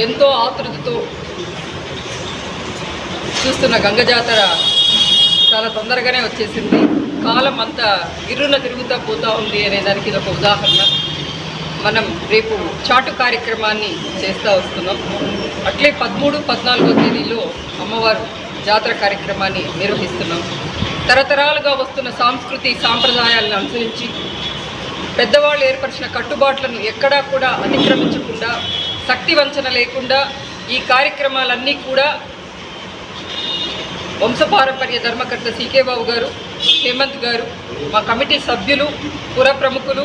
ఎంతో ఆతృతతో చూస్తున్న గంగ జాతర చాలా తొందరగానే వచ్చేసింది. కాలం అంతా గిర్రున తిరుగుతూ పోతూ ఉంది అనే దానికి ఇది ఒక ఉదాహరణ. మనం రేపు చాటు కార్యక్రమాన్ని చేస్తూ వస్తున్నాం. అట్లే 13, 14వ తేదీలో అమ్మవారు జాతర కార్యక్రమాన్ని నిర్వహిస్తున్నాం. తరతరాలుగా వస్తున్న సంస్కృతి సాంప్రదాయాలను అనుసరించి పెద్దవాళ్ళు ఏర్పరిచిన కట్టుబాట్లను ఎక్కడా కూడా అతిక్రమించకుండా, శక్తి వంచన లేకుండా ఈ కార్యక్రమాలన్నీ కూడా వంశపారంపర్య ధర్మకర్త సీకే బాబు గారు, హేమంత్ గారు, మా కమిటీ సభ్యులు, పుర ప్రముఖులు,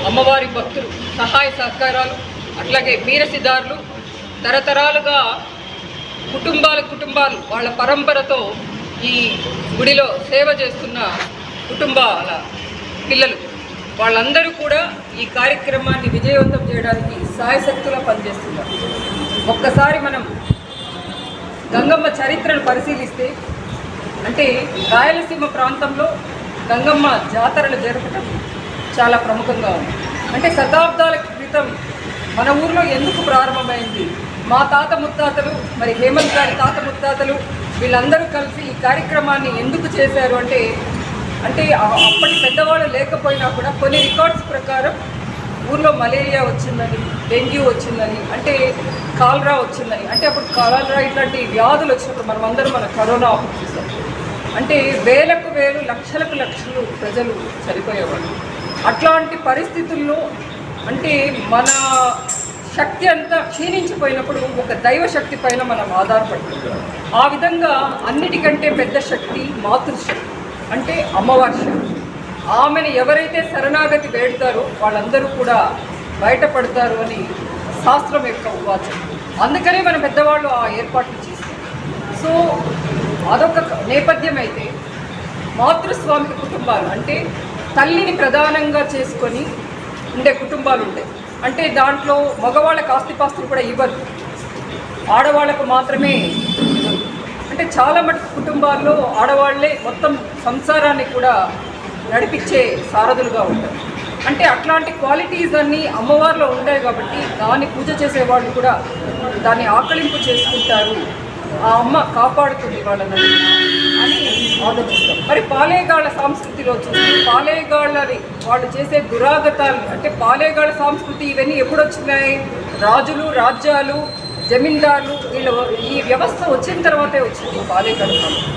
అమ్మవారి భక్తులు సహాయ సహకారాలు, అట్లాగే మీరసిదారులు, తరతరాలుగా కుటుంబాలు వాళ్ళ పరంపరతో ఈ గుడిలో సేవ చేస్తున్న కుటుంబాల పిల్లలు వాళ్ళందరూ కూడా ఈ కార్యక్రమాన్ని విజయవంతం చేయడానికి సాయశక్తులా పనిచేస్తున్నారు. ఒక్కసారి మనం గంగమ్మ చరిత్రను పరిశీలిస్తే, అంటే రాయలసీమ ప్రాంతంలో గంగమ్మ జాతరలు జరపడం చాలా ప్రముఖంగా ఉంది. అంటే శతాబ్దాల క్రితం మన ఊర్లో ఎందుకు ప్రారంభమైంది, మా తాత ముత్తాతలు, మరి హేమంత్ గారి తాత ముత్తాతలు వీళ్ళందరూ కలిసి ఈ కార్యక్రమాన్ని ఎందుకు చేశారు అంటే అప్పటి పెద్దవాళ్ళు లేకపోయినా కూడా కొన్ని రికార్డ్స్ ప్రకారం ఊర్లో మలేరియా వచ్చిందని, డెంగ్యూ వచ్చిందని, అంటే కాలరా వచ్చిందని, అంటే అప్పుడు కాలరా ఇట్లాంటి వ్యాధులు వచ్చినప్పుడు మన కరోనా అప్పుడు చూసాం. అంటే వేలకు వేలు, లక్షలకు లక్షలు ప్రజలు చనిపోయేవాళ్ళు. అట్లాంటి పరిస్థితుల్లో అంటే మన శక్తి అంతా క్షీణించిపోయినప్పుడు ఒక దైవశక్తి పైన మనం ఆధారపడుతున్నాం. ఆ విధంగా అన్నిటికంటే పెద్ద శక్తి మాతృశక్తి, అంటే అమ్మవారి శక్తి. ఆమెను ఎవరైతే శరణాగతి వేడతారో వాళ్ళందరూ కూడా బయటపడతారు అని శాస్త్రం యొక్క ఉవాచం. అందుకనే మన పెద్దవాళ్ళు ఆ ఏర్పాట్లు చేస్తారు. సో అదొక నేపథ్యం అయితే, మాతృస్వామిక కుటుంబాలు అంటే తల్లిని ప్రధానంగా చేసుకొని ఉండే కుటుంబాలు ఉంటాయి. అంటే దాంట్లో మగవాళ్ళకి ఆస్తిపాస్తులు కూడా ఇవ్వరు, ఆడవాళ్లకు మాత్రమే. అంటే చాలా మటుకు కుటుంబాల్లో ఆడవాళ్లే మొత్తం సంసారాన్ని కూడా నడిపించే సారథులుగా ఉంటారు. అంటే అట్లాంటి క్వాలిటీస్ అన్నీ అమ్మవారిలో ఉంటాయి కాబట్టి దాన్ని పూజ చేసేవాళ్ళు కూడా దాన్ని ఆకలింపు చేసుకుంటారు. ఆ అమ్మ కాపాడుతుంది వాళ్ళని అని ఆలోచిస్తాం. మరి పాలేగాళ్ళ సంస్కృతిలో చూస్తే పాలేగాళ్ళని వాళ్ళు చేసే దురాగతాలు, అంటే పాలేగాళ్ళ సంస్కృతి ఇవన్నీ ఎప్పుడు వచ్చినాయి? రాజులు, రాజ్యాలు, జమీందారులు వీళ్ళ ఈ వ్యవస్థ వచ్చిన తర్వాతే వచ్చింది పాలేగాళ్ళ సంస్కృతి.